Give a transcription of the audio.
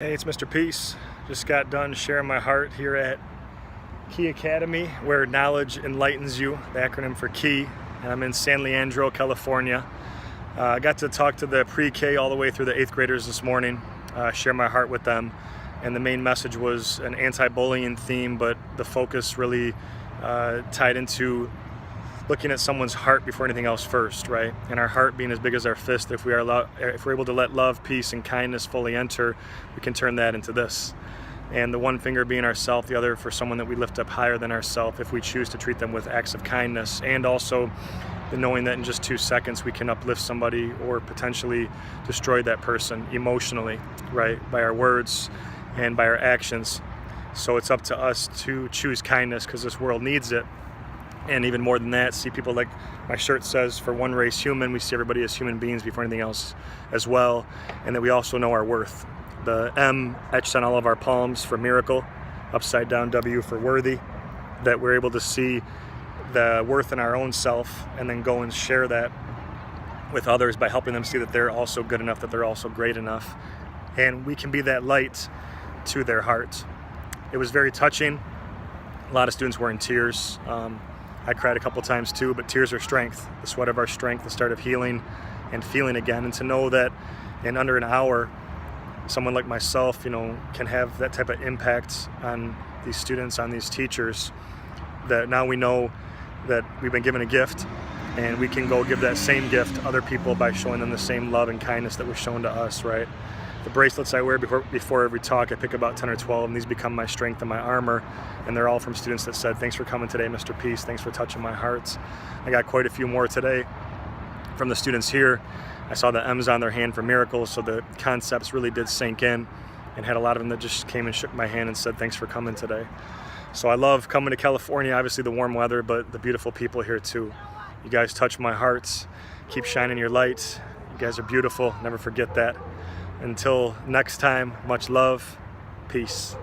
Hey, it's Mr. Peace. Just got done sharing my heart here at Key Academy, where knowledge enlightens you, the acronym for Key, and I'm in San Leandro, California. I got to talk to the pre-K all the way through the 8th graders this morning, share my heart with them, and the main message was an anti-bullying theme, but the focus really tied into looking at someone's heart before anything else first, right? And our heart being as big as our fist, if we're able to let love, peace, and kindness fully enter, we can turn that into this. And the one finger being ourself, the other for someone that we lift up higher than ourself, if we choose to treat them with acts of kindness, and also the knowing that in just 2 seconds we can uplift somebody or potentially destroy that person emotionally, right? By our words and by our actions. So it's up to us to choose kindness because this world needs it. And even more than that, see people, like my shirt says, for one race human, we see everybody as human beings before anything else as well, and that we also know our worth. The M etched on all of our palms for miracle, upside down W for worthy, that we're able to see the worth in our own self and then go and share that with others by helping them see that they're also good enough, that they're also great enough, and we can be that light to their heart. It was very touching. A lot of students were in tears. I cried a couple times too, but tears are strength, the sweat of our strength, the start of healing and feeling again. And to know that in under an hour, someone like myself, can have that type of impact on these students, on these teachers, that now we know that we've been given a gift and we can go give that same gift to other people by showing them the same love and kindness that was shown to us, right? The bracelets I wear before every talk, I pick about 10 or 12, and these become my strength and my armor. And they're all from students that said, "Thanks for coming today, Mr. Peace. Thanks for touching my heart." I got quite a few more today from the students here. I saw the M's on their hand for miracles, so the concepts really did sink in, and had a lot of them that just came and shook my hand and said, "Thanks for coming today." So I love coming to California, obviously the warm weather, but the beautiful people here too. You guys touch my heart. Keep shining your light. You guys are beautiful. Never forget that. Until next time, much love, peace.